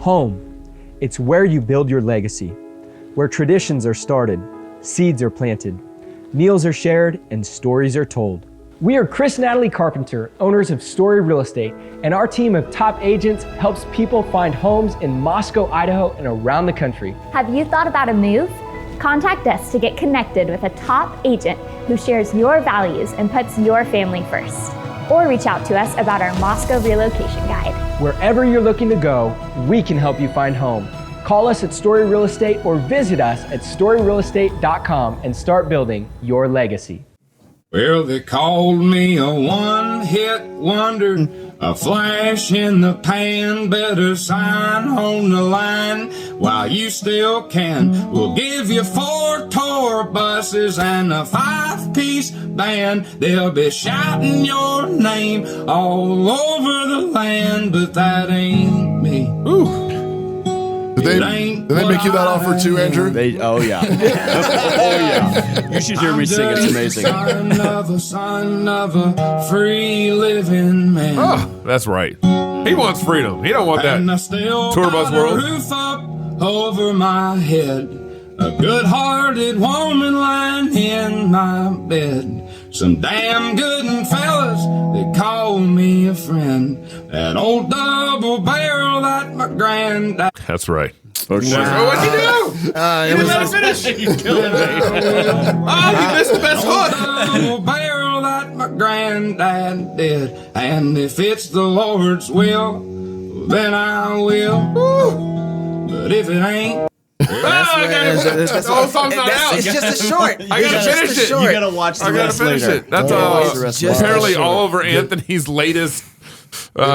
Home. It's where you build your legacy, where traditions are started, seeds are planted, meals are shared, and stories are told. We are Chris and Natalie Carpenter, owners of Story Real Estate, and our team of top agents helps people find homes in Moscow, Idaho, and around the country. Have you thought about a move? Contact us to get connected with a top agent who shares your values and puts your family first. Or reach out to us about our Moscow relocation guide. Wherever you're looking to go, we can help you find home. Call us at Story Real Estate or visit us at storyrealestate.com and start building your legacy. Well, they called me a one-hit wonder, a flash in the pan, better sign on the line while you still can. We'll give you 4 tour buses and a 5-piece band. They'll be shouting your name all over the land, but that ain't me. Ooh. Did they make you that offer too, Andrew? Oh, yeah. Oh, yeah. You should hear me sing. It's amazing. Son of a free living man. Oh, that's right. He wants freedom. He don't want that tour bus world. Roof up over my head. A good-hearted woman lying in my bed. Some damn good fellas, they call me a friend. That old double barrel that my granddad. That's right. For sure. Wow. What'd you do? You didn't let him finish. You killed me. Oh, you missed the best hook. Double barrel that my granddad did. And if it's the Lord's will, then I will. Woo. But if it ain't, the whole song's not out. It's just a short. I gotta finish it. You gotta watch the rest later. That's apparently all over Anthony's latest.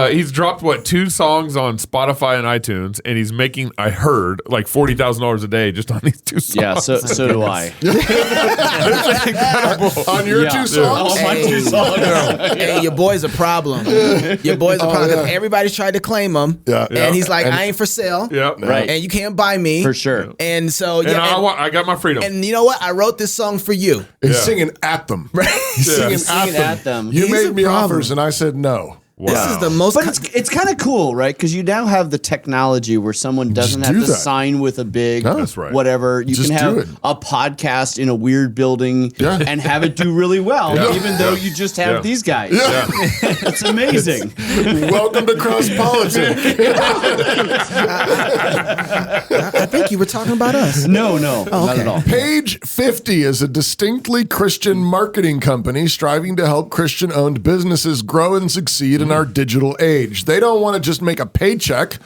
He's dropped 2 songs on Spotify and iTunes, and he's making, I heard, like $40,000 a day just on these 2 songs. Yeah, so do I. It's incredible. On your 2 songs? On my 2 songs. Hey, your boy's a problem. Your boy's a problem. Because everybody's tried to claim him. Yeah. And he's like, I ain't for sale. Yeah. Right. And you can't buy me. For sure. And so, And I got my freedom. And you know what? I wrote this song for you. He's singing at them. Right? He's singing at them. You made me offers, and I said no. Wow. This is the most. But it's kind of cool, right? Because you now have the technology where someone doesn't have to sign with a big That's right. whatever. You Just can do have it. a podcast in a weird building and have it do really well, even though you just have these guys. Yeah. It's amazing. Welcome to Cross Politics. I think you were talking about us. No, not at all. Page 50 is a distinctly Christian marketing company striving to help Christian-owned businesses grow and succeed in our digital age. They don't want to just make a paycheck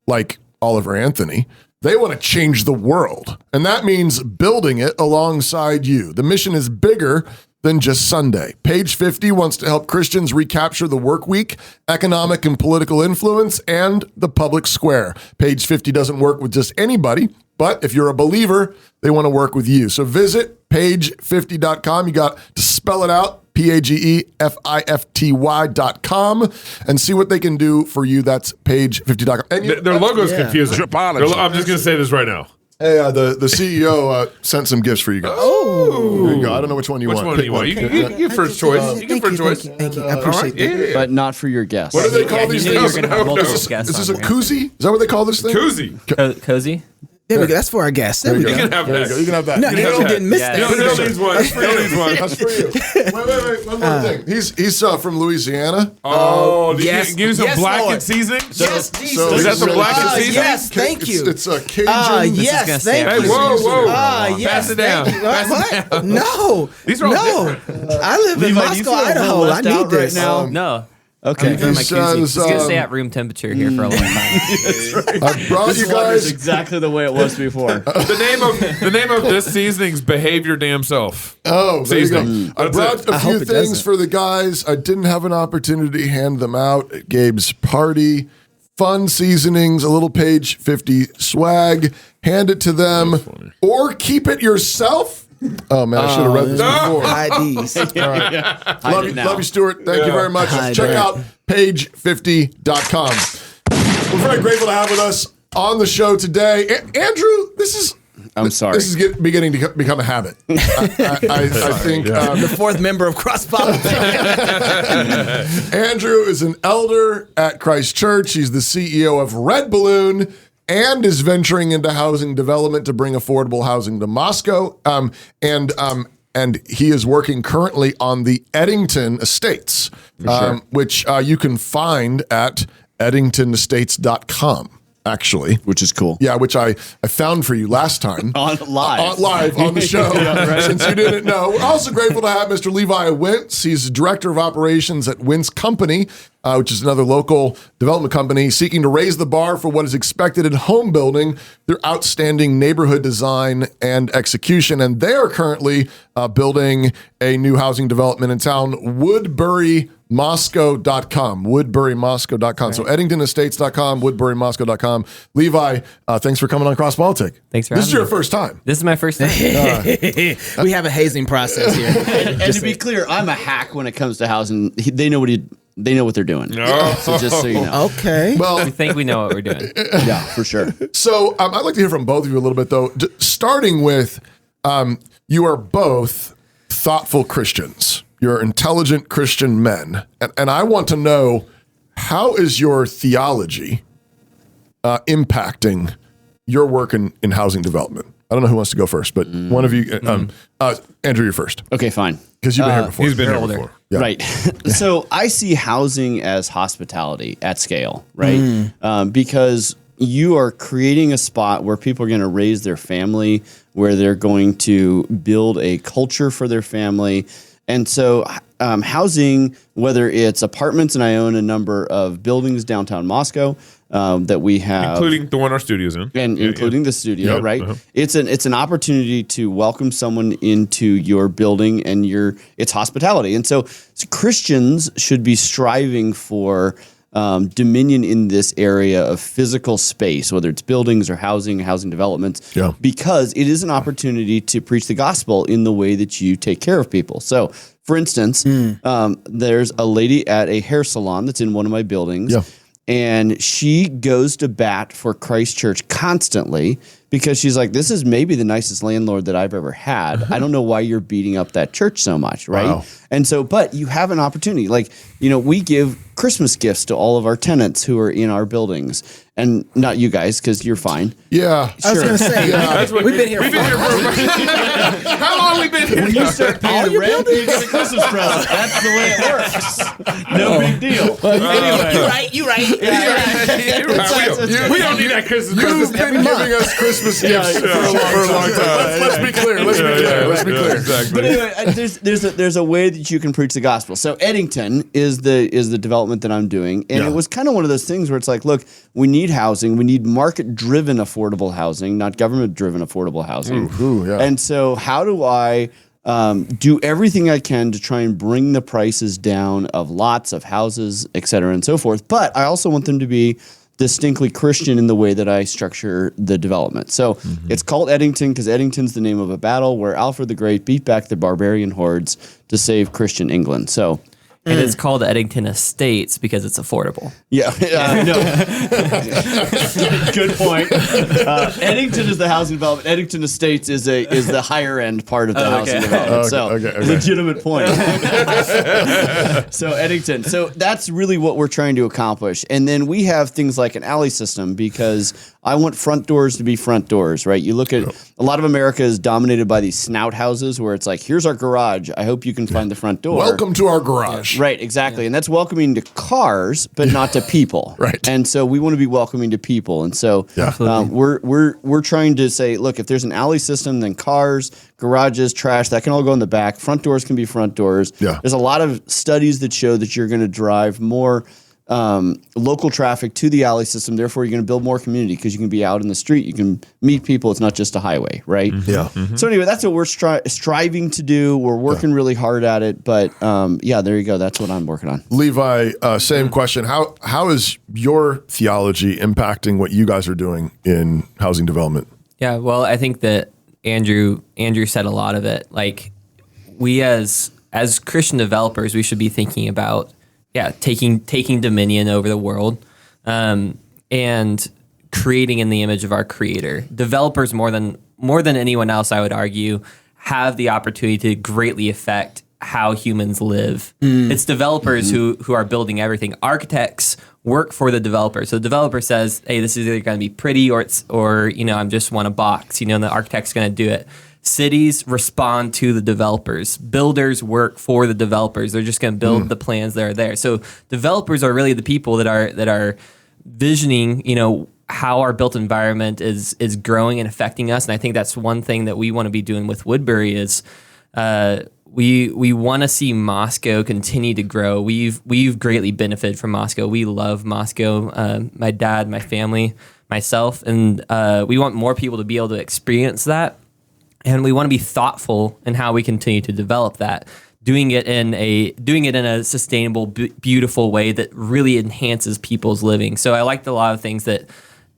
like Oliver Anthony. They want to change the world. And that means building it alongside you. The mission is bigger than just Sunday. Page 50 wants to help Christians recapture the work week, economic and political influence, and the public square. Page 50 doesn't work with just anybody, but if you're a believer, they want to work with you. So visit page50.com. You got to spell it out, PAGEFIFTY.com, and see what they can do for you. That's page50.com. And Their logo is confusing. I'm just going to say this right now. Hey, the CEO sent some gifts for you guys. Oh. There you go. I don't know which one you want. Which one do you want? You can first choice. You can first choice. Thank you. I appreciate that. But not for your guests. What do they call these things? You're gonna have multiple Is guests this on a here. koozie? Is that what they call this thing? Koozie. Cozy? There we go. That's for our guests. There we go. You can have There you that. go. You can have that. No, You you can have that. didn't miss Yeah. that. Bill needs one. Bill needs one. That's for you. Wait. One more thing. He's from Louisiana. Oh, yes. Give you some Yes, blackened Lord. seasoning? Yes, Jesus. Is that some blackened seasoning? Yes, thank you. It's a Cajun. Yes, thank Hey, you. whoa. Yes, Pass it down. thank you. Pass it What? down. No. These are all no. I live in Levi, do you Moscow, feel a little Idaho. I left need out this. right now? No. Okay. For my koozie. It's going to stay um, at room temperature here for a long time. I brought This you one is guys. exactly the way it was before. The name of this seasoning's Behave Your Damn Self. Oh, there you go. Seasoning. I That's brought it. a few hope it things doesn't. for the guys. I didn't have an opportunity to hand them out at Gabe's party. Fun seasonings, a little page 50 swag. Hand it to them, or keep it yourself. Oh man, I should have read this before. IDs. All right. Hide it now. Love you, Stuart. Thank you very much. Hide Check it. out page50.com. We're very grateful to have with us on the show today. Andrew, this is I'm sorry. This is beginning to become a habit. I think The fourth member of Cross Politics. Andrew is an elder at Christ Church. He's the CEO of Red Balloon. and is venturing into housing development to bring affordable housing to Moscow. And he is working currently on the Edington Estates, which you can find at eddingtonestates.com. Actually, which is cool. Yeah, which I found for you last time. live on the show, since you didn't know. We're also grateful to have Mr. Levi Wintz. He's Director of Operations at Wintz Company, which is another local development company seeking to raise the bar for what is expected in home building through outstanding neighborhood design and execution. And they are currently building a new housing development in town, WoodburyMoscow.com. WoodburyMoscow.com. So EddingtonEstates.com, WoodburyMoscow.com. Levi, thanks for coming on Cross Politic. Thanks for having me. This is your me. first time. This is my first time. We have a hazing process here. And to be clear, I'm a hack when it comes to housing. They know what they're doing. So just so you know. Okay. Well, We think we know what we're doing. Yeah, for sure. So I'd like to hear from both of you a little bit, though. Starting with, you are both thoughtful Christians. You're intelligent Christian men. And I want to know, how is your theology impacting your work in housing development? I don't know who wants to go first, but one of you, Andrew, you're first. Okay, fine. Because you've been here before. He's been here before. Yeah. Right. So I see housing as hospitality at scale, right? Because you are creating a spot where people are going to raise their family, where they're going to build a culture for their family. And so housing, whether it's apartments, and I own a number of buildings downtown Moscow that we have. Including the one our studio's in. And including the studio, Yep, right? It's an opportunity to welcome someone into your building, and it's hospitality. And so Christians should be striving for dominion in this area of physical space, whether it's buildings or housing developments, because it is an opportunity to preach the gospel in the way that you take care of people. So, for instance, there's a lady at a hair salon that's in one of my buildings, and she goes to bat for Christ Church constantly because she's like, this is maybe the nicest landlord that I've ever had. I don't know why you're beating up that church so much, right? Wow. And so, but you have an opportunity. Like, we give Christmas gifts to all of our tenants who are in our buildings. And not you guys, because you're fine. Yeah. I was going to say, we've been here for How long have we been here? When you start paying the rent, you get a Christmas present. That's the way it works. No big deal. Anyway. You're right. We don't need that Christmas You've present. been giving us Christmas gifts for a long time. Let's be clear. Let's be clear. Exactly. But anyway, there's a way that you can preach the gospel. So Edington is the development that I'm doing, and it was kind of one of those things where it's like, look, we need housing, we need market-driven affordable housing, not government-driven affordable housing. And so, how do I do everything I can to try and bring the prices down of lots of houses, et cetera, and so forth? But I also want them to be distinctly Christian in the way that I structure the development. So it's called Edington because Edington's the name of a battle where Alfred the Great beat back the barbarian hordes to save Christian England. So, And it's called Edington Estates because it's affordable. no. Good point. Eddington is the housing development. Eddington Estates is the higher end part of the housing development. Legitimate point. So Edington. So that's really what we're trying to accomplish. And then we have things like an alley system because I want front doors to be front doors, right? You look at a lot of America is dominated by these snout houses where it's like, here's our garage. I hope you can find the front door. Welcome to our garage. Right, exactly. And that's welcoming to cars, but not to people. Right. And so we want to be welcoming to people. And so we're trying to say, look, if there's an alley system, then cars, garages, trash, that can all go in the back. Front doors can be front doors. Yeah. There's a lot of studies that show that you're going to drive more local traffic to the alley system. Therefore, you're going to build more community because you can be out in the street. You can meet people. It's not just a highway, right? So anyway, that's what we're striving to do. We're working really hard at it. But there you go. That's what I'm working on. Levi, same question. How is your theology impacting what you guys are doing in housing development? Yeah, well, I think that Andrew said a lot of it. Like, we as Christian developers, we should be thinking about taking dominion over the world, and creating in the image of our Creator. Developers more than anyone else, I would argue, have the opportunity to greatly affect how humans live. It's developers who are building everything. Architects work for the developer. So the developer says, hey, this is either going to be pretty or I just want a box, and the architect's going to do it. Cities respond to the developers. Builders work for the developers. They're just going to build the plans that are there. So developers are really the people that are visioning, how our built environment is growing and affecting us. And I think that's one thing that we want to be doing with Woodbury is we want to see Moscow continue to grow. We've greatly benefited from Moscow. We love Moscow. My dad, my family, myself, and we want more people to be able to experience that. And we want to be thoughtful in how we continue to develop that, doing it in a sustainable, beautiful way that really enhances people's living. So I liked a lot of things that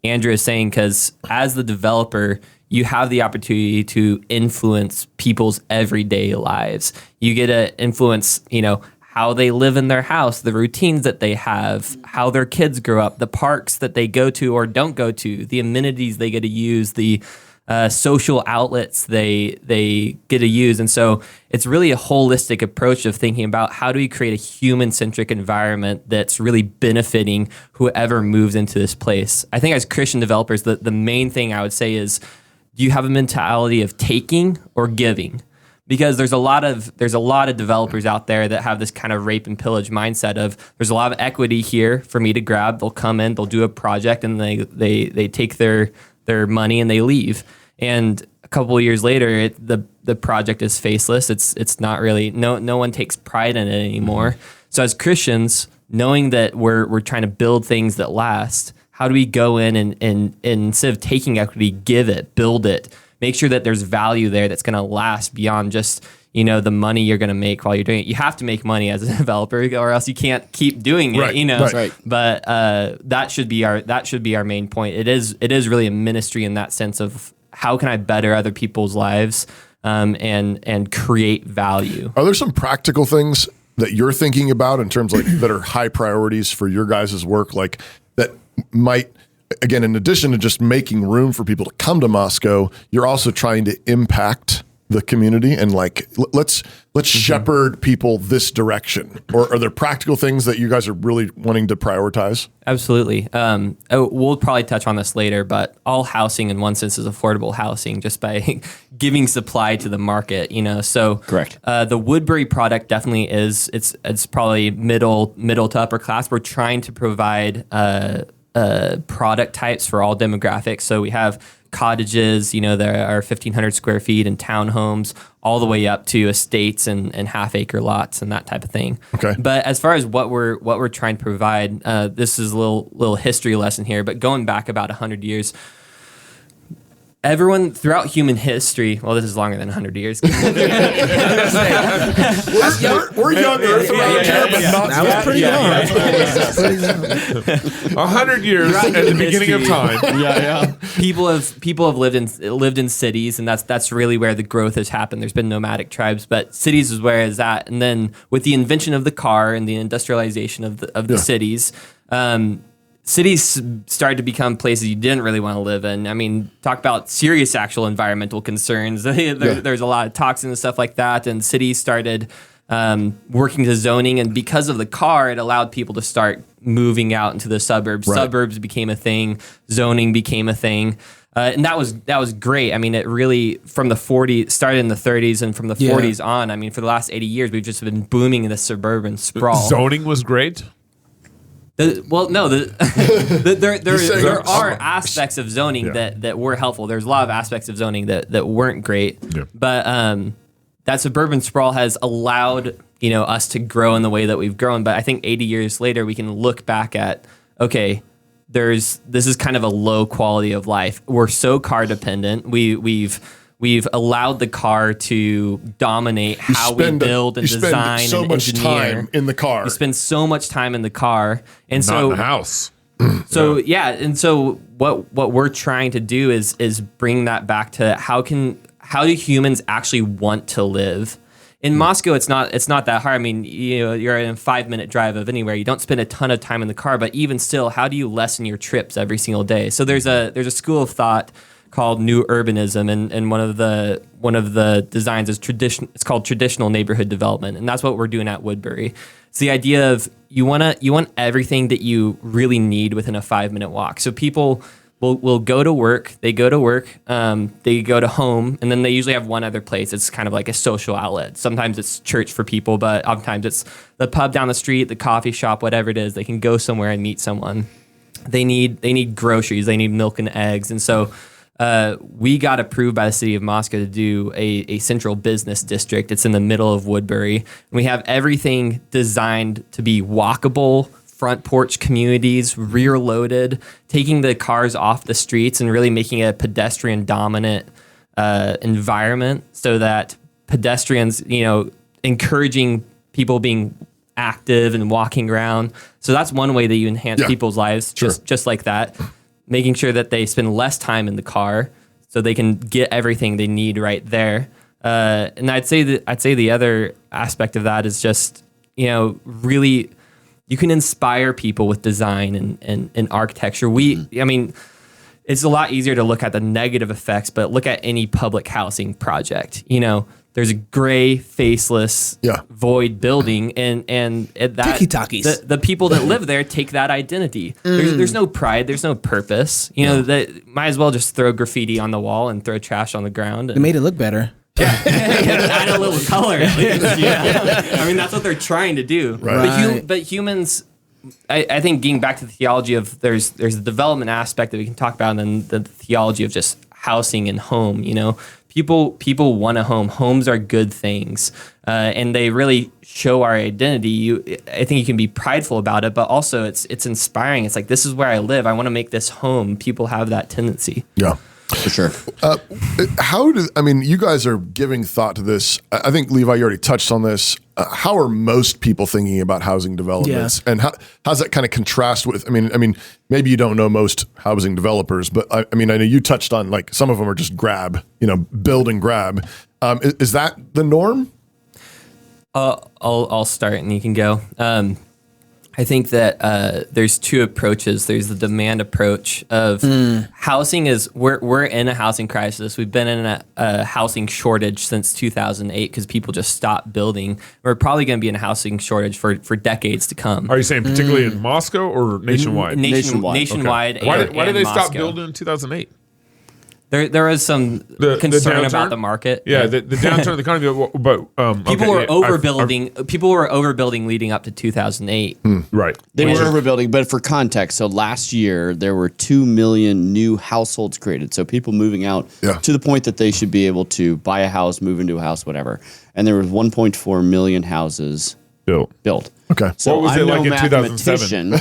Andrew is saying, because as the developer, you have the opportunity to influence people's everyday lives. You get to influence, how they live in their house, the routines that they have, how their kids grow up, the parks that they go to or don't go to, the amenities they get to use, the social outlets they get to use. And so it's really a holistic approach of thinking about how do we create a human-centric environment that's really benefiting whoever moves into this place. I think as Christian developers, the main thing I would say is, do you have a mentality of taking or giving? Because there's a lot of developers out there that have this kind of rape and pillage mindset of, there's a lot of equity here for me to grab. They'll come in, they'll do a project, and they take their money and they leave. And a couple of years later, the project is faceless. It's not really, no one takes pride in it anymore. So as Christians, knowing that we're trying to build things that last, how do we go in and instead of taking equity, give it, build it, make sure that there's value there that's going to last beyond just the money you're going to make while you're doing it. You have to make money as a developer, or else you can't keep doing it. Right. Right. But that should be our main point. It is really a ministry in that sense of, how can I better other people's lives and create value? Are there some practical things that you're thinking about in terms that are high priorities for your guys' work, like that might, again, in addition to just making room for people to come to Moscow, you're also trying to impact the community and let's shepherd people this direction? Or are there practical things that you guys are really wanting to prioritize? Absolutely. We'll probably touch on this later, but all housing in one sense is affordable housing just by giving supply to the market, So correct. The Woodbury product definitely is, it's probably middle to upper class. We're trying to provide product types for all demographics. So we have cottages, there are 1,500 square feet, and townhomes, all the way up to estates and half-acre lots and that type of thing. Okay. But as far as what we're trying to provide, this is a little history lesson here. But going back about 100 years. Everyone throughout human history, well, this is longer than 100 years. We're young Earth around here, but not That was pretty long. 100 years at the beginning of time. Yeah. People have lived in cities, and that's really where the growth has happened. There's been nomadic tribes, but cities is where it's at. And then with the invention of the car and the industrialization of the cities, cities started to become places you didn't really want to live in. I mean, talk about serious actual environmental concerns. There's a lot of toxins and stuff like that, and cities started working to zoning, and because of the car, it allowed people to start moving out into the suburbs. Right. Suburbs became a thing. Zoning became a thing. And that was great. I mean, it really, from the 40s, started in the 30s, and from the 40s on, I mean, for the last 80 years, we've just been booming in the suburban sprawl. Zoning was great. There are aspects of zoning that were helpful. There's a lot of aspects of zoning that weren't great. Yeah. But that suburban sprawl has allowed us to grow in the way that we've grown. But I think 80 years later, we can look back at, okay, this is kind of a low quality of life. We're so car dependent. We've allowed the car to dominate how we build and design and so much engineer. time in the car. We spend so much time in the car, and Not in the house. So what we're trying to do is bring that back to how do humans actually want to live? In Moscow, it's not that hard. I mean, you're in a 5-minute drive of anywhere. You don't spend a ton of time in the car, but even still, how do you lessen your trips every single day? So there's a school of thought called New Urbanism, and one of the designs is tradition. It's called traditional neighborhood development, and that's what we're doing at Woodbury. It's the idea of you want everything that you really need within a 5-minute walk. So people will go to work. They go to work. They go to home, and then they usually have one other place. It's kind of like a social outlet. Sometimes it's church for people, but oftentimes it's the pub down the street, the coffee shop, whatever it is. They can go somewhere and meet someone. They need groceries. They need milk and eggs, and so. We got approved by the city of Moscow to do a central business district. It's in the middle of Woodbury. And we have everything designed to be walkable, front porch communities, rear loaded, taking the cars off the streets and really making a pedestrian dominant environment so that pedestrians, encouraging people being active and walking around. So that's one way that you enhance people's lives, just like that. Making sure that they spend less time in the car so they can get everything they need right there. And I'd say the other aspect of that is just, really you can inspire people with design and architecture. It's a lot easier to look at the negative effects, but look at any public housing project. There's a gray, faceless, void building, and that the people that live there take that identity. There's no pride, there's no purpose. That might as well just throw graffiti on the wall and throw trash on the ground. It made it look better. Add a little color at least. That's what they're trying to do. Right. But humans. I think getting back to the theology of there's the development aspect that we can talk about, and then the theology of just housing and home. People want a home. Homes are good things, and they really show our identity. I think you can be prideful about it, but also it's inspiring. It's like, this is where I live. I want to make this home. People have that tendency. Yeah. For sure. You guys are giving thought to this. I think, Levi, you already touched on this. How are most people thinking about housing developments? And how's that kind of contrast with, maybe you don't know most housing developers, but I know you touched on, like, some of them are just build and grab. Is that the norm? I'll start and you can go. I think that there's two approaches. There's the demand approach of housing is we're in a housing crisis. We've been in a housing shortage since 2008 because people just stopped building. We're probably going to be in a housing shortage for decades to come. Are you saying particularly in Moscow or nationwide? Nationwide. Okay. Why did they Moscow. stop building in 2008 There was some concern about the market. Yeah, the downturn of the economy. But people were overbuilding. People were overbuilding leading up to 2008. Right. They were overbuilding, but for context, so last year there were 2 million new households created. So people moving out to the point that they should be able to buy a house, move into a house, whatever. And there was 1.4 million houses built. Okay. So what was it like in 2007?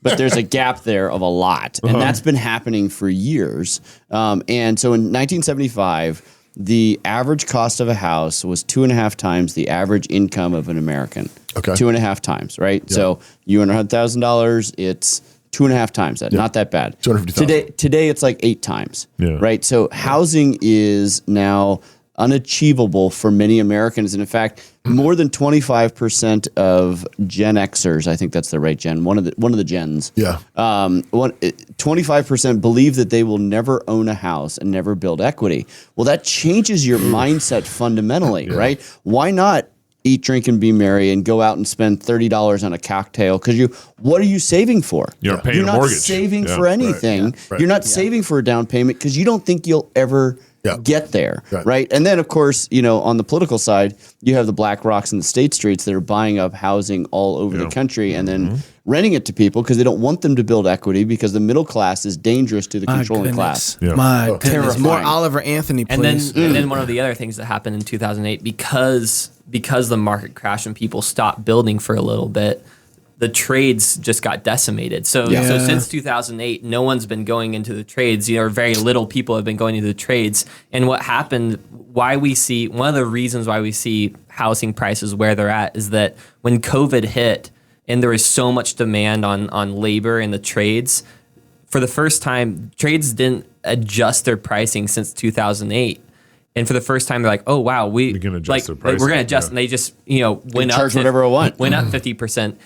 But there's a gap there of a lot. And that's been happening for years. And so in 1975, the average cost of a house was 2.5 times the average income of an American. Okay. 2.5 times, right? Yep. So you earn $100,000, it's 2.5 times that. Yep. Not that bad. Today it's like 8 times, right? So housing is now unachievable for many Americans. And in fact, more than 25% of Gen Xers, I think that's the right gen, one of the gens. 25% believe that they will never own a house and never build equity. Well, that changes your mindset fundamentally, right? Why not eat, drink, and be merry and go out and spend $30 on a cocktail? Because what are you saving for? You're paying You're a not mortgage. saving for anything. Right. You're not saving for a down payment because you don't think you'll ever get there, right? And then, of course, on the political side, you have the Black Rocks and the State Streets that are buying up housing all over the country and then renting it to people because they don't want them to build equity because the middle class is dangerous to the controlling class. My goodness. Terrifying. More Oliver Anthony, please. And then one of the other things that happened in 2008, because the market crashed and people stopped building for a little bit, the trades just got decimated. So since 2008, no one's been going into the trades. Very little people have been going into the trades. And what happened, one of the reasons why we see housing prices where they're at is that when COVID hit and there was so much demand on labor in the trades, for the first time, trades didn't adjust their pricing since 2008. And for the first time, they're like, "Oh wow, we're going to adjust their price. We're going to adjust," and they just went up, charge whatever I want, went up 50%.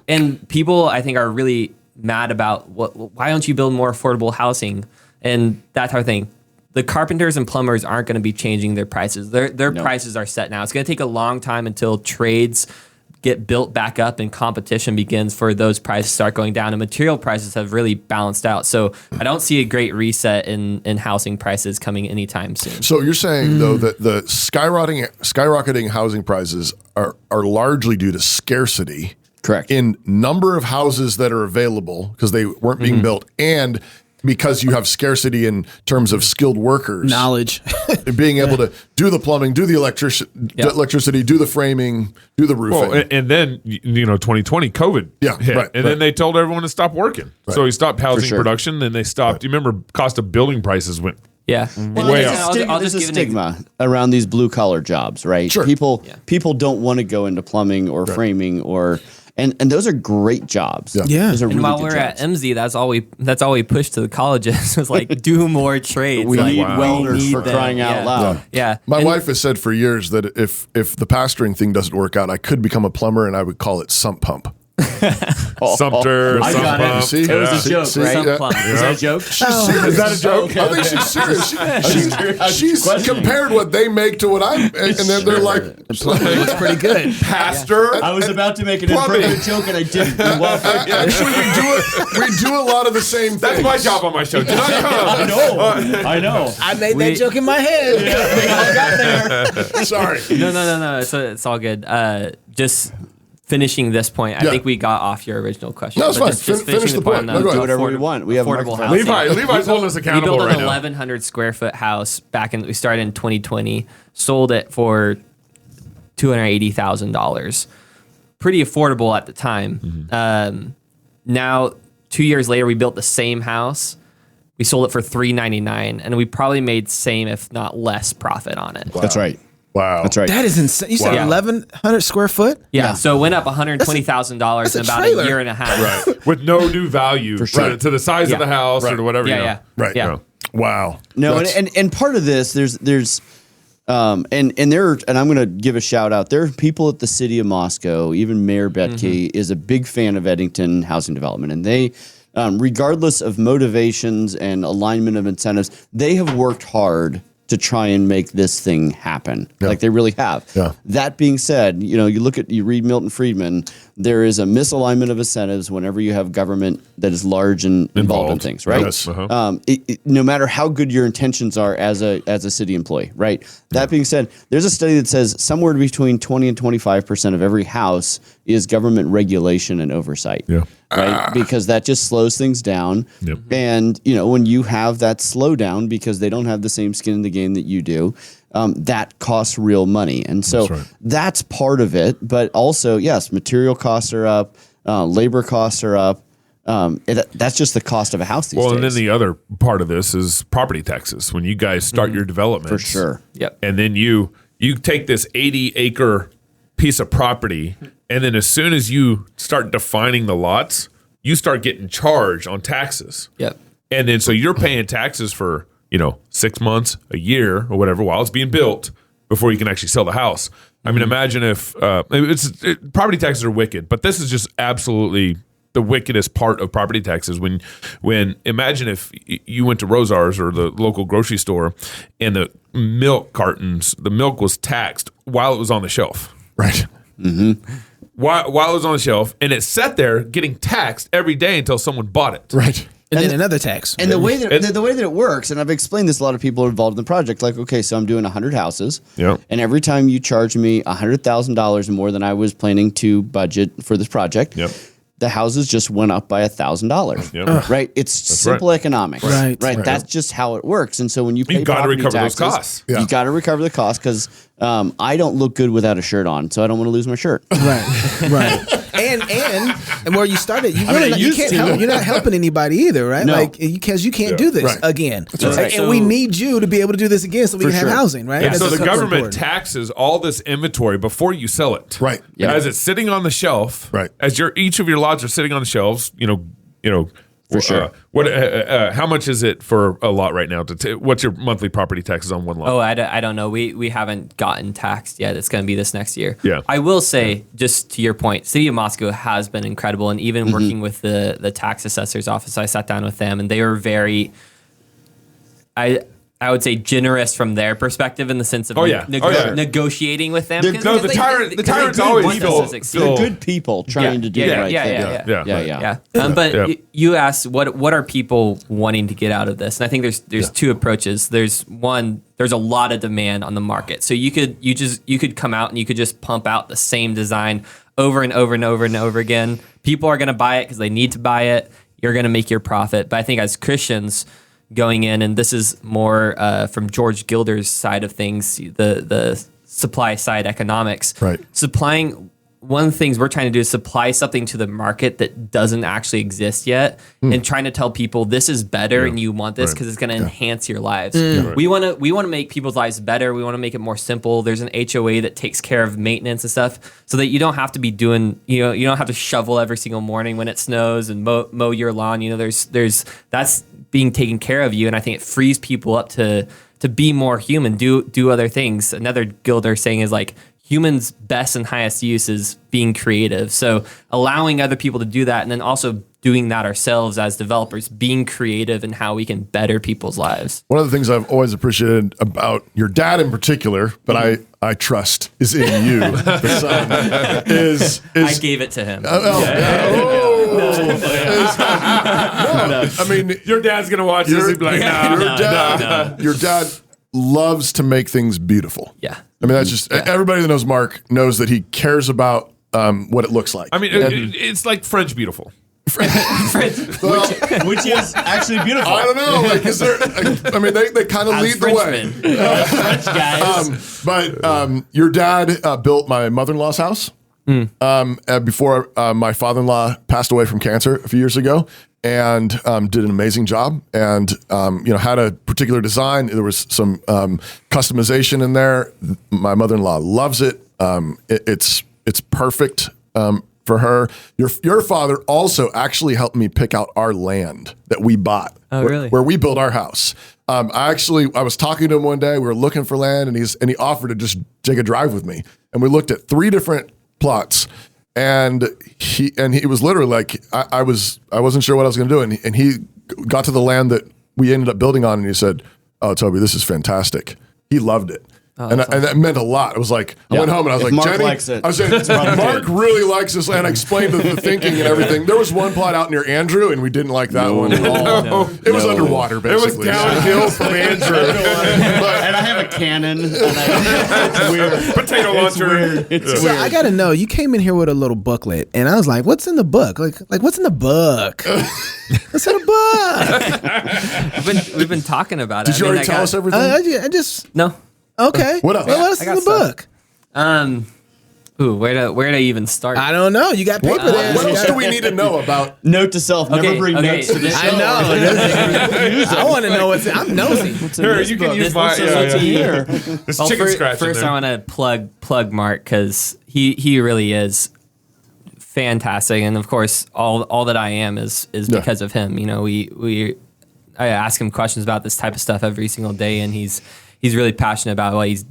And people, I think, are really mad about why don't you build more affordable housing? And that's our thing. The carpenters and plumbers aren't going to be changing their prices. Their prices are set now. It's going to take a long time until trades get built back up and competition begins for those prices to start going down. And material prices have really balanced out. So I don't see a great reset in housing prices coming anytime soon. So you're saying though that the skyrocketing housing prices are largely due to scarcity. Correct. In number of houses that are available because they weren't being built, and because you have scarcity in terms of skilled workers, Knowledge. being able to do the plumbing, do the electricity, do the framing, do the roofing. Well, and then 2020 COVID hit, and then they told everyone to stop working. So he stopped housing production. Then they stopped. You remember cost of building prices went. Yeah. Way up. There's a stigma around these blue collar jobs, right? Sure. People don't want to go into plumbing or framing or. And those are great jobs. Yeah. Those are And really while good we're jobs. at MZ, that's all we pushed to the colleges was like do more trades. We like, need welders need for them. crying out loud. Yeah. My wife has said for years that if the pastoring thing doesn't work out, I could become a plumber and I would call it sump pump. Sumpter, I sump got it. pump. See? It was a joke, See? right? Yeah. Plum. Is that a joke? She's serious. Is that a joke? I think she's serious. She's compared what they make to what I'm, and then they're like, Looks pretty good. Pastor. I was about to make an Plumbing. inappropriate joke and I didn't. Well, actually, we do a lot of the same things. That's my job on my show. Do not come. I know. I made that joke in my head. Sorry. No. It's all good. Just finishing this point, I think we got off your original question. No, it's but fine. Just Finish finishing the point. on No, go ahead. Do whatever we want. We have affordable microphones. housing. Levi's holding us We accountable built right an now. 1,100 square foot house we started in 2020, sold it for $280,000. Pretty affordable at the time. Now, 2 years later, we built the same house. We sold it for $399, and we probably made same, if not less, profit on it. That's right. Wow. That's right. That is insane. You said Wow. 1,100 square foot? Yeah, so it went up $120,000 in that's a about trailer. a year and a half. With no new value to the size of the house or whatever. Yeah. Right. Yeah. Wow. No, That's- and part of this, and I'm going to give a shout out. There are people at the city of Moscow, even Mayor Betke is a big fan of Edington housing development, and they, regardless of motivations and alignment of incentives, they have worked hard to try and make this thing happen. Like they really have. Yeah. That being said, you read Milton Friedman, there is a misalignment of incentives whenever you have government that is large and involved in things, right? Yes. No matter how good your intentions are as a city employee, right? That being said, there's a study that says somewhere between 20 and 25% of every house is government regulation and oversight. Yeah. Right? Because that just slows things down. Yep. And, when you have that slowdown because they don't have the same skin in the game that you do, that costs real money. And so that's part of it. But also, yes, material costs are up, labor costs are up. That's just the cost of a house these days. Well, and then the other part of this is property taxes. When you guys start your development, For sure. Yep. and then you take this 80-acre piece of property, and then as soon as you start defining the lots, you start getting charged on taxes. Yep. And then so you're paying taxes for 6 months, a year, or whatever while it's being built before you can actually sell the house. I mean, imagine if property taxes are wicked, but this is just absolutely the wickedest part of property taxes. When imagine if you went to Rosar's or the local grocery store and the milk cartons, the milk was taxed while it was on the shelf. Right. While it was on the shelf, and it sat there getting taxed every day until someone bought it. Right. And then another tax. And the way that it works, and I've explained this, a lot of people are involved in the project. Like, okay, so I'm doing 100 houses, and every time you charge me $100,000 more than I was planning to budget for this project, the houses just went up by $1,000. Right? It's simple economics. Right. That's just how it works. And so when you pay You got to property recover taxes, those costs. you got to recover the costs because I don't look good without a shirt on, so I don't want to lose my shirt. Right. And where you started, you can't help. You're not helping anybody either, right? No. Like because you can't do this again. right. And we need you to be able to do this again, so we can have housing, right? Yeah, That's so the super government important. taxes all this inventory before you sell it. Right. Yeah. As it's sitting on the shelf. Right. As each of your lots are sitting on the shelves, For sure. How much is it for a lot right now? What's your monthly property taxes on one lot? Oh, I don't know. We haven't gotten taxed yet. It's going to be this next year. Yeah. I will say, just to your point, City of Moscow has been incredible. And even working with the tax assessor's office, I sat down with them and they were very I would say generous from their perspective in the sense of negotiating with them. The tyrants always They're good people trying to do the right thing. But you asked what are people wanting to get out of this, and I think there's two approaches. There's one. There's a lot of demand on the market, so you could come out and you could just pump out the same design over and over and over and over again. People are going to buy it because they need to buy it. You're going to make your profit. But I think as Christians going in, and this is more from George Gilder's side of things, the supply side economics. Right. One of the things we're trying to do is supply something to the market that doesn't actually exist yet, and trying to tell people this is better and you want this because it's going to enhance your lives. We want to make people's lives better. We want to make it more simple. There's an HOA that takes care of maintenance and stuff, so that you don't have to be doing, you don't have to shovel every single morning when it snows and mow your lawn. There's that's being taken care of you, and I think it frees people up to be more human, do other things. Another Gilder saying is like, humans' best and highest use is being creative. So allowing other people to do that, and then also doing that ourselves as developers, being creative in how we can better people's lives. One of the things I've always appreciated about your dad in particular, but I trust is in you, the son, is I gave it to him. I mean, your dad's gonna watch this and be like, your dad loves to make things beautiful. Yeah. I mean, that's just everybody that knows Mark knows that he cares about what it looks like. I mean, it's like French beautiful. Which is actually beautiful. I don't know. Like, is there? I mean, they kind of lead the way. French guys. But your dad built my mother-in-law's house before my father-in-law passed away from cancer a few years ago, and did an amazing job. And had a particular design. There was some customization in there. My mother-in-law loves it. It's perfect. For her, your father also actually helped me pick out our land that we bought. Oh, really? Where we built our house. I was talking to him one day. We were looking for land, and he offered to just take a drive with me. And we looked at 3 different plots, and he was literally like, I wasn't sure what I was going to do, and he got to the land that we ended up building on, and he said, "Oh, Toby, this is fantastic." He loved it. And that meant a lot. It was like, I went home and I was like, Mark Jenny, likes it. I was saying, Mark really likes this land. I explained the thinking and everything. There was one plot out near Andrew, and we didn't like that one at all. It was underwater, basically. It was downhill from Andrew. And I have a cannon. It's weird. Potato launcher. So I gotta know, you came in here with a little booklet, and I was like, "What's in the book? Like what's in the book? What's in the book?" We've been talking about it. Did you already tell us everything? I just No. okay. What else? Well, what else is in the book? Where to even start? I don't know. You got paper there. What else do we need to know about? Note to self: never bring notes to the show. I know. I want to know what's. I'm nosy. Here, you can use my. This chicken scratch. First, I want to plug Mark, because he really is fantastic, and of course, all that I am is because of him. I ask him questions about this type of stuff every single day, and he's really passionate about what he's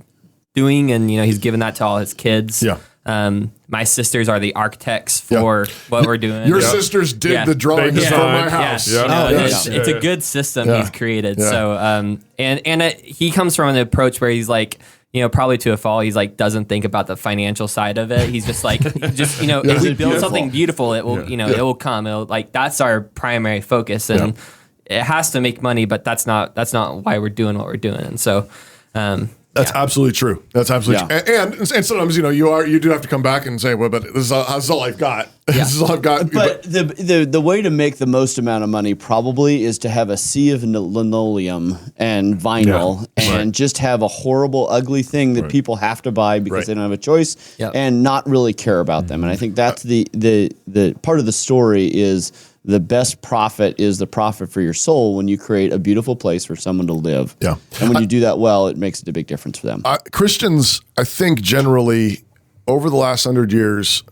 doing, and he's given that to all his kids. Yeah. My sisters are the architects for what we're doing. Your sisters did the drawings for my house. It's a good system he's created. Yeah. So and he comes from an approach where he's like, probably to a fault, he's like, doesn't think about the financial side of it. He's just like, if we build something beautiful, it will it will come. It'll, like, that's our primary focus, and it has to make money, but that's not why we're doing what we're doing. And so That's absolutely true. That's absolutely true. And sometimes you do have to come back and say, well, but this is all I've got. This is all I've got. But the way to make the most amount of money probably is to have a sea of linoleum and vinyl and just have a horrible, ugly thing that people have to buy because they don't have a choice and not really care about them. And I think that's the part of the story is the best profit is the profit for your soul when you create a beautiful place for someone to live. Yeah. And when you do that well, it makes a big difference for them. Christians, I think generally over the last 100 years,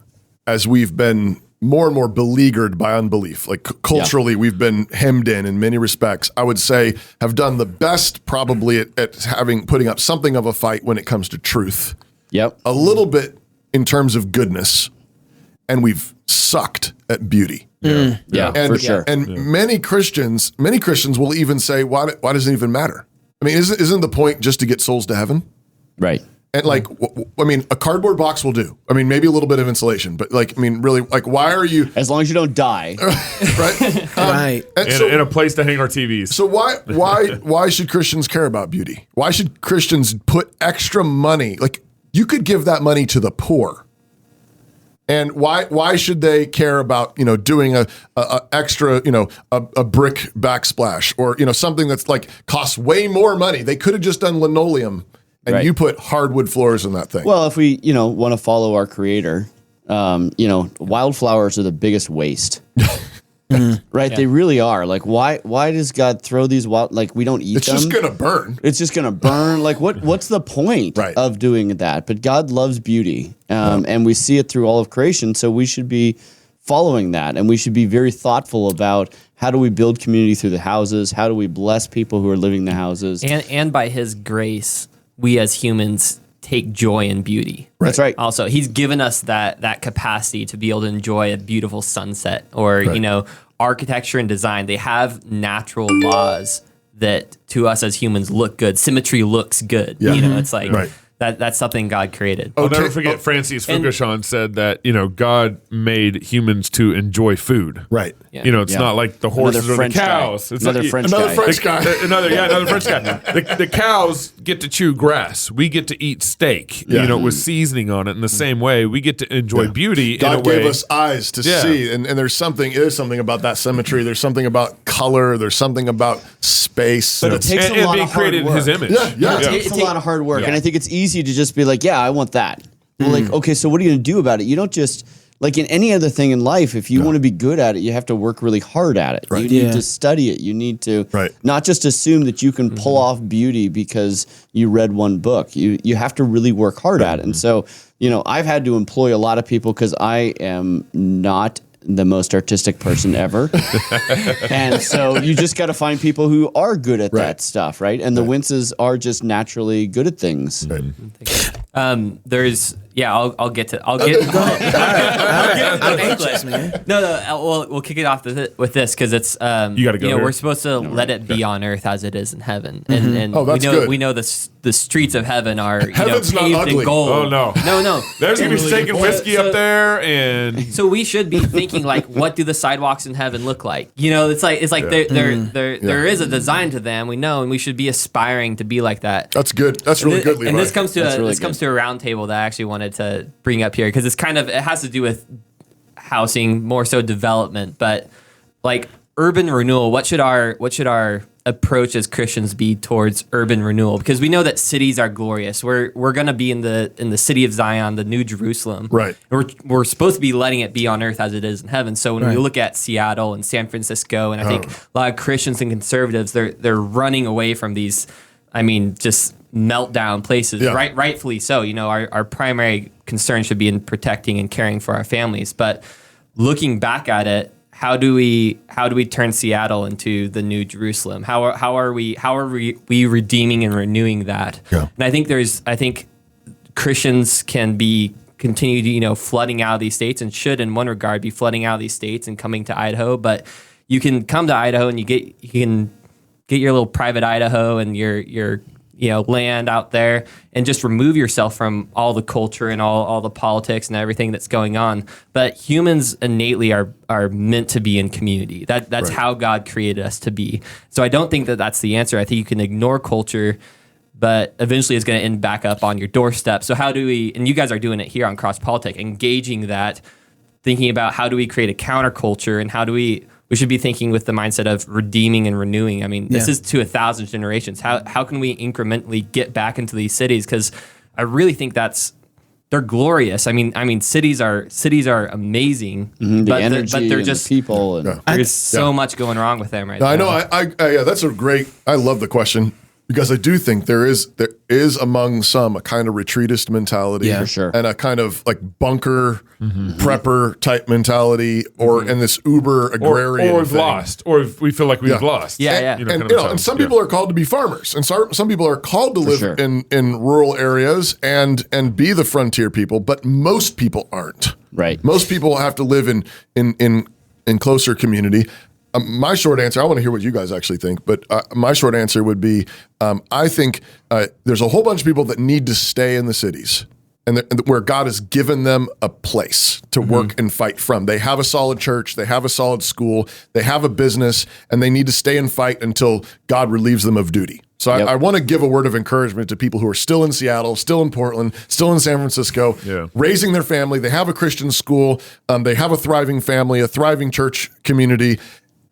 as we've been more and more beleaguered by unbelief, like culturally, we've been hemmed in many respects, I would say have done the best probably at putting up something of a fight when it comes to truth. Yep. A little bit in terms of goodness. And we've sucked at beauty. Yeah, And, for sure. And many Christians will even say, why does it even matter? I mean, isn't the point just to get souls to heaven? Right. And like, I mean, a cardboard box will do. I mean, maybe a little bit of insulation, but like, I mean, really, like, why are you As long as you don't die. right? Right. And a place to hang our TVs. So why should Christians care about beauty? Why should Christians put extra money? Like, you could give that money to the poor. And why should they care about, doing a extra, a brick backsplash or, something that's like costs way more money? They could have just done linoleum and Right. you put hardwood floors in that thing. Well, if we, want to follow our creator, wildflowers are the biggest waste. Right? They really are. Like, why does God throw these wild, like, we don't eat it's them? just going to burn. It's just going to burn. Like, what's the point Right. of doing that? But God loves beauty, and we see it through all of creation. So we should be following that, and we should be very thoughtful about how do we build community through the houses? How do we bless people who are living in the houses? And by His grace, we as humans take joy in beauty. That's right. Also, He's given us that capacity to be able to enjoy a beautiful sunset or, architecture and design. They have natural laws that to us as humans look good. Symmetry looks good. Yeah. It's like Right. that's something God created. I'll never forget Francis Fukashon said that, God made humans to enjoy food. Right. Yeah. It's not like the horses or the French guy. cows. It's Another like, French Another guy. French guy. Another French guy. The cows get to chew grass. We get to eat steak, with seasoning on it. In the same way, we get to enjoy beauty in a God way. gave us eyes to see, and there's something about that symmetry. There's something about color. There's something about space. But it takes and a lot being of hard created work. in His image. Yeah. It takes a lot of hard work, Yeah. and I think it's easy to just be like, "Yeah, I want that." Well, like, okay, so what are you going to do about it? You don't just like in any other thing in life. If you want to be good at it, you have to work really hard at it. Right. You need Yeah. to study it. You need to Right. not just assume that you can pull off beauty because you read one book. You have to really work hard at it. And so, I've had to employ a lot of people because I am not the most artistic person ever. And so you just got to find people who are good at that stuff, right? And the Wintzes are just naturally good at things. I'll get to. I'll get. I'm anxious, man. No. We'll kick it off with this because it's. You gotta go here. We're supposed to let it be on earth as it is in heaven, and Oh, that's good. we know the streets of heaven are Heaven's not paved ugly. in gold. Oh, no. no. There's going to be steak and whiskey up there. And So we should be thinking like, what do the sidewalks in heaven look like? It's like there is a design to them. We know, and we should be aspiring to be like that. That's good. That's really good, Levi. And this comes to That's really comes to a round table that I actually wanted to bring up here because it has to do with housing, more so development, but like urban renewal. What should our approach as Christians be towards urban renewal? Because we know that cities are glorious. We're going to be in the city of Zion, the New Jerusalem. Right. We're supposed to be letting it be on earth as it is in heaven. So when we look at Seattle and San Francisco, and I think a lot of Christians and conservatives, they're running away from these. I mean, just meltdown places. Yeah. Rightfully so. Our primary concern should be in protecting and caring for our families. But looking back at it, how do we turn Seattle into the New Jerusalem? How are we redeeming and renewing that? Yeah. And I think Christians can continue to flooding out of these states, and should in one regard be flooding out of these states and coming to Idaho. But you can come to Idaho and you can get your little private Idaho and your land out there and just remove yourself from all the culture and all the politics and everything that's going on. But humans innately are meant to be in community. That's how God created us to be. So I don't think that that's the answer. I think you can ignore culture, but eventually it's going to end back up on your doorstep. So how do we, and you guys are doing it here on Cross Politic, engaging that, thinking about how do we create a counterculture and how do we should be thinking with the mindset of redeeming and renewing. I mean, this is to 1,000 generations. How can we incrementally get back into these cities? Because I really think they're glorious. I mean, cities are amazing, The energy but they're and just the people. And there's so much going wrong with them right now. I know. I that's a great. I love the question. because I do think there is among some a kind of retreatist mentality, Yeah, for sure. and a kind of like bunker prepper type mentality, and this uber agrarian. or we've thing. lost, or we feel like we've Yeah. lost. Yeah, yeah. kind And, of you know, sounds- and some yeah. people are called to be farmers, and some people are called to live sure. in rural areas and be the frontier people, but most people aren't. Right. Most people have to live in closer community. My short answer, I want to hear what you guys actually think, but my short answer would be, I think there's a whole bunch of people that need to stay in the cities, and where God has given them a place to work and fight from. They have a solid church, they have a solid school, they have a business, and they need to stay and fight until God relieves them of duty. So Yep. I want to give a word of encouragement to people who are still in Seattle, still in Portland, still in San Francisco, raising their family. They have a Christian school, they have a thriving family, a thriving church community.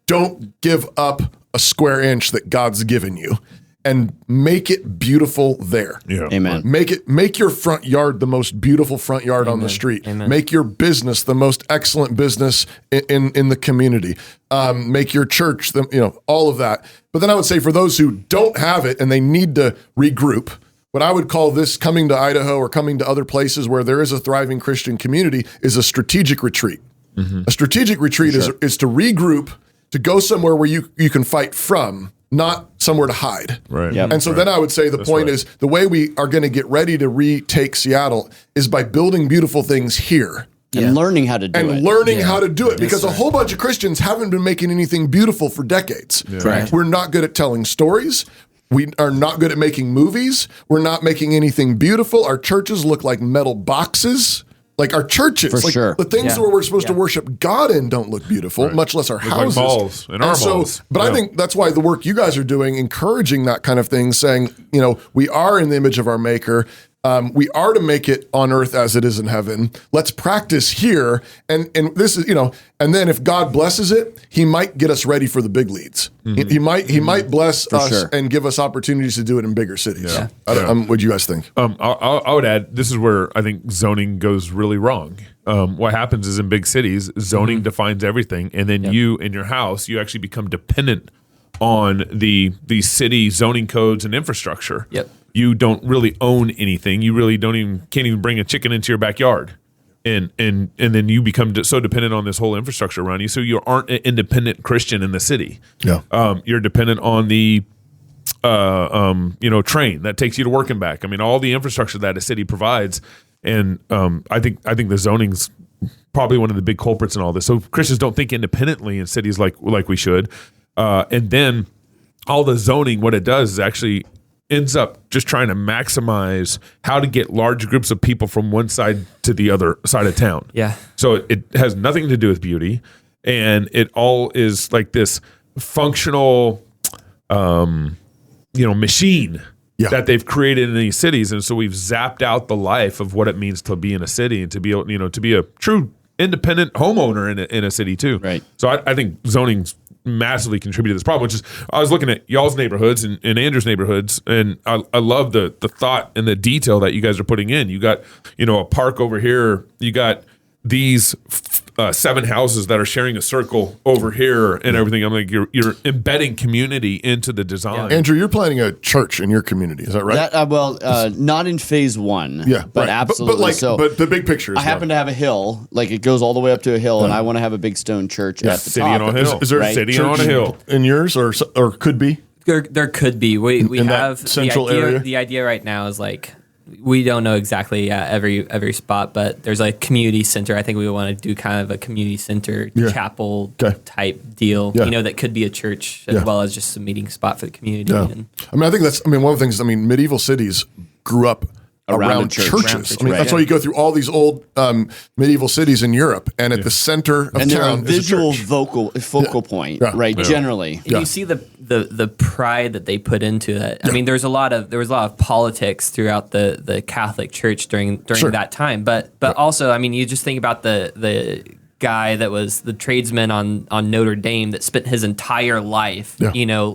Don't give up a square inch that God's given you, and make it beautiful there. Yeah. Amen. Make your front yard the most beautiful front yard on the street. Amen. Make your business the most excellent business in the community. Make your church all of that. But then I would say for those who don't have it and they need to regroup, what I would call this coming to Idaho or coming to other places where there is a thriving Christian community is a strategic retreat. A strategic retreat is to regroup, to go somewhere where you can fight from, not somewhere to hide. Right. Yep. And so then I would say the point is the way we are going to get ready to retake Seattle is by building beautiful things here And learning how to do it. and learning how to do it, because a whole bunch of Christians haven't been making anything beautiful for decades. Right. We're not good at telling stories. We are not good at making movies. We're not making anything beautiful. Our churches look like metal boxes. Like our churches, For like sure. the things Yeah. where we're supposed to worship God in don't look beautiful, much less our like houses. malls and our malls. But I Yeah. think that's why the work you guys are doing, encouraging that kind of thing, saying, we are in the image of our Maker. We are to make it on earth as it is in heaven. Let's practice here. And this is, and then if God blesses it, he might get us ready for the big leads. He might bless us sure. and give us opportunities to do it in bigger cities. Yeah. What do you guys think? I would add, this is where I think zoning goes really wrong. What happens is in big cities, zoning defines everything, and then you in your house, you actually become dependent on the city zoning codes and infrastructure. Yep. You don't really own anything. You really can't even bring a chicken into your backyard. And then you become so dependent on this whole infrastructure around you. So you aren't an independent Christian in the city. Yeah. You're dependent on the train that takes you to work and back. I mean, all the infrastructure that a city provides. And I think the zoning's probably one of the big culprits in all this. So Christians don't think independently in cities like we should. And then all the zoning, what it does is actually ends up just trying to maximize how to get large groups of people from one side to the other side of town. Yeah. So it has nothing to do with beauty, and it all is like this functional, machine that they've created in these cities, and so we've zapped out the life of what it means to be in a city and to be a true independent homeowner in a city too. Right. So I think zoning's massively contributed to this problem, which is I was looking at y'all's neighborhoods and Andrew's neighborhoods, and I love the thought and the detail that you guys are putting in. You got, a park over here. You got these 7 houses that are sharing a circle over here and everything. I'm like, you're embedding community into the design. Andrew, you're planning a church in your community. Is that right? That not in phase 1. Yeah, but right. absolutely. But the big picture is I happen to have a hill, like it goes all the way up to a hill, and I want to have a be stone church at the City top. on a hill. Is there Right. a City church on a hill. in yours or could be? There could be. We in that have central the idea, area? The idea right now is like we don't know exactly every spot, but there's a community center. I think we want to do kind of a community center chapel type deal. Yeah. That could be a church as well as just a meeting spot for the community. Yeah. And I think one of the things, medieval cities grew up around a church. churches. Around That's why you go through all these old medieval cities in Europe, and at the center of And they're a town is a visual church. focal point, Yeah. right? Yeah. Generally. And you see the pride that they put into it. I mean, there was a lot of politics throughout the Catholic Church during that time. But also, I mean, you just think about the guy that was the tradesman on Notre Dame that spent his entire life,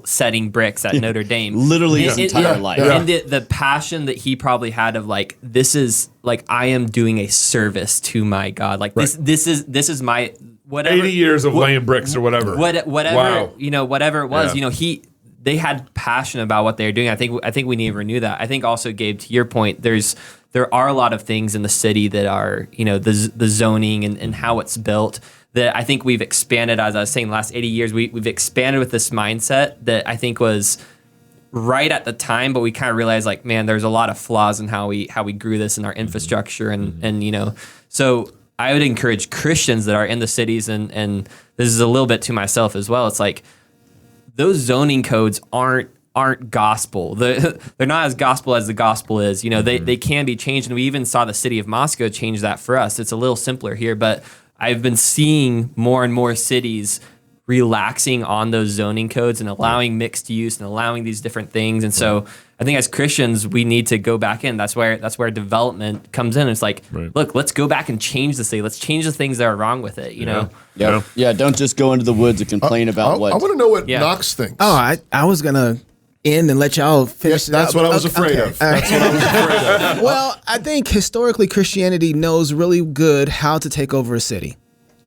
setting bricks at Notre Dame. Literally his entire life. And the passion that he probably had of like, this is like, I am doing a service to my God. Like this is my whatever 80 years of laying bricks or whatever. whatever Wow. whatever it was, they had passion about what they were doing. I think we need to renew that. I think also, Gabe, to your point, there are a lot of things in the city that are, the zoning and how it's built that I think we've expanded. As I was saying, the last 80 years, we've expanded with this mindset that I think was right at the time, but we kind of realized, like, man, there's a lot of flaws in how we grew this in our infrastructure, and so I would encourage Christians that are in the cities, and this is a little bit to myself as well. It's like those zoning codes aren't gospel. They're not as gospel as the gospel is. They can be changed, and we even saw the city of Moscow change that for us. It's a little simpler here, but I've been seeing more and more cities relaxing on those zoning codes and allowing mixed use and allowing these different things. And so I think as Christians, we need to go back in. That's where development comes in. It's like, look, let's go back and change the city. Let's change the things that are wrong with it, know? Yeah, don't just go into the woods and complain about what. I want to know what Knox thinks. Oh, I was going to end and let y'all finish. Yes, that's what I was afraid of. That's what I was afraid of. Well, I think historically Christianity knows really good how to take over a city.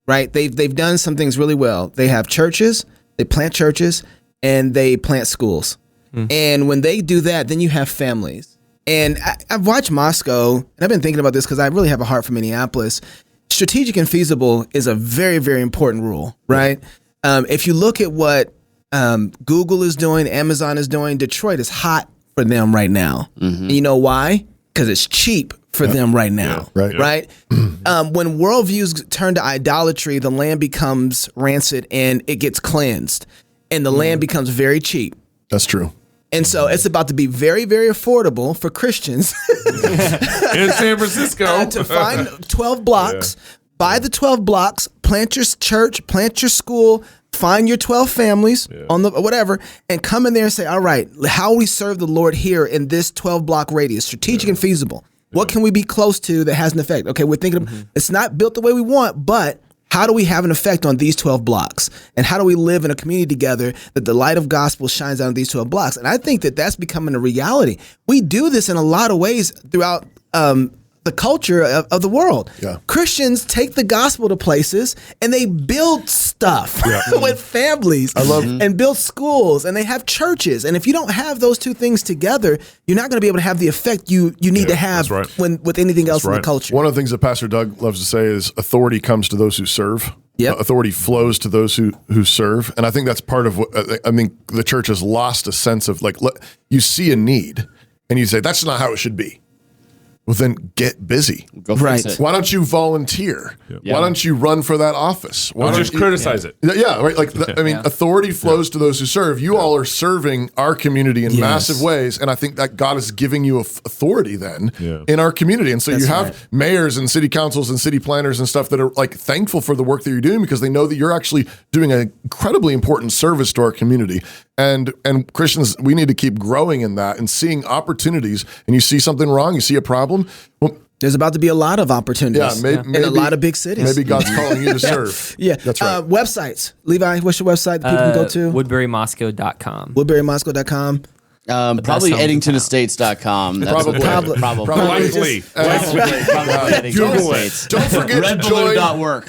Right? They've done some things really well. They have churches, they plant churches, and they plant schools. And when they do that, then you have families. And I've watched Moscow, and I've been thinking about this because I really have a heart for Minneapolis. Strategic and feasible is a very, very important rule, right? If you look at what Google is doing, Amazon is doing, Detroit is hot for them right now. And you know why? Because it's cheap for them right now, right? When worldviews turn to idolatry, the land becomes rancid and it gets cleansed, and the land becomes very cheap. That's true. And so it's about to be very, very affordable for Christians in San Francisco to find 12 blocks, buy the 12 blocks, plant your church, plant your school, find your 12 families on the whatever, and come in there and say, all right, how we serve the Lord here in this 12 block radius, strategic and feasible. What can we be close to that has an effect? Okay, we're thinking it's not built the way we want, but how do we have an effect on these 12 blocks? And how do we live in a community together that the light of gospel shines out on these 12 blocks? And I think that that's becoming a reality. We do this in a lot of ways throughout the culture of the world. Christians take the gospel to places and they build stuff with families and build schools, and they have churches. And if you don't have those two things together, you're not going to be able to have the effect you need to have with anything else in the culture. One of the things that Pastor Doug loves to say is authority comes to those who serve. Authority flows to those who serve. And I think that's part of what, the church has lost a sense of, like, you see a need and you say, that's not how it should be. Well, then get busy. Go fix it. Why don't you volunteer? Why don't you run for that office? Why don't you just criticize it? Yeah, right. Like, authority flows to those who serve. You all are serving our community in massive ways, and I think that God is giving you authority then in our community. And so you have mayors and city councils and city planners and stuff that are, like, thankful for the work that you're doing because they know that you're actually doing an incredibly important service to our community. And Christians, we need to keep growing in that and seeing opportunities. And you see something wrong, you see a problem. Well, there's about to be a lot of opportunities in a lot of big cities. Maybe God's calling you to serve. That's right. Websites. Levi, what's your website that people can go to? WoodburyMoscow.com. WoodburyMoscow.com. Probably EdingtonEstates.com. Probably. Likely. Google it. Don't forget to join. Redballoon.work.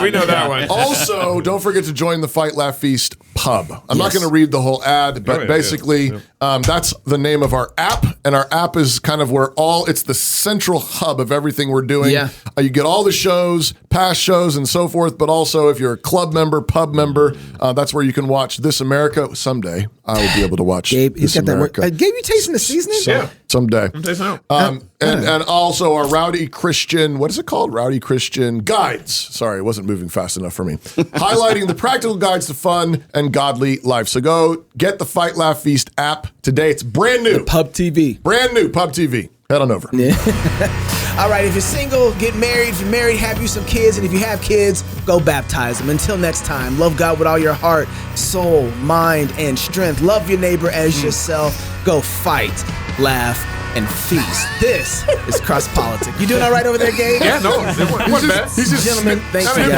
We know that one. Also, don't forget to join the Fight, Laugh, Feast pub. I'm not going to read the whole ad, but basically that's the name of our app, and our app is kind of where it's the central hub of everything we're doing. You get all the shows, past shows, and so forth, but also if you're a club member, pub member, that's where you can watch This America. Someday I will be able to watch Gabe, he's This got America. that work. Gabe, you tasting the seasoning? Someday. I'm tasting out. And also our Rowdy Christian, what is it called? Rowdy Christian Guides. Sorry, it wasn't moving fast enough for me. Highlighting the practical guides to fun and godly life. So go get the Fight, Laugh, Feast app today. It's brand new. Pub TV. Brand new Pub TV. Head on over. All right, if you're single, get married. If you're married, have you some kids. And if you have kids, go baptize them. Until next time, love God with all your heart, soul, mind, and strength. Love your neighbor as yourself. Go fight, laugh, and feast. This is Cross Politics. You doing all right over there, Gabe? Yeah, no, it wasn't bad. Gentlemen, thank you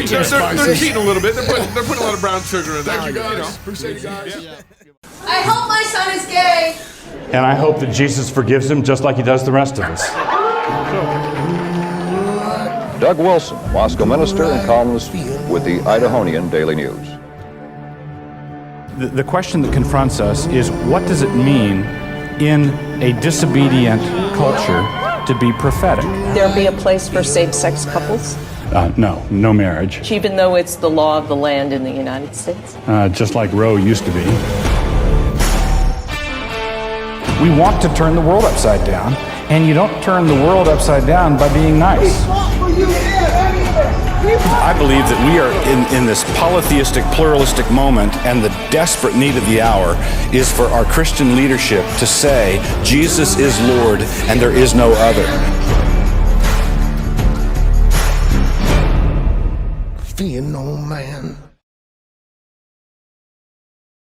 guys. They're cheating a little bit. They're putting a lot of brown sugar in there. Thank you guys. Appreciate you guys. I hope my son is gay. And I hope that Jesus forgives him just like he does the rest of us. Doug Wilson, Moscow minister and columnist with the Idahonian Daily News. The question that confronts us is, what does it mean in a disobedient culture to be prophetic? There be a place for same-sex couples? No marriage. Even though it's the law of the land in the United States? Just like Roe used to be. We want to turn the world upside down, and you don't turn the world upside down by being nice. I believe that we are in this polytheistic, pluralistic moment, and the desperate need of the hour is for our Christian leadership to say, Jesus is Lord and there is no other. Fear no man.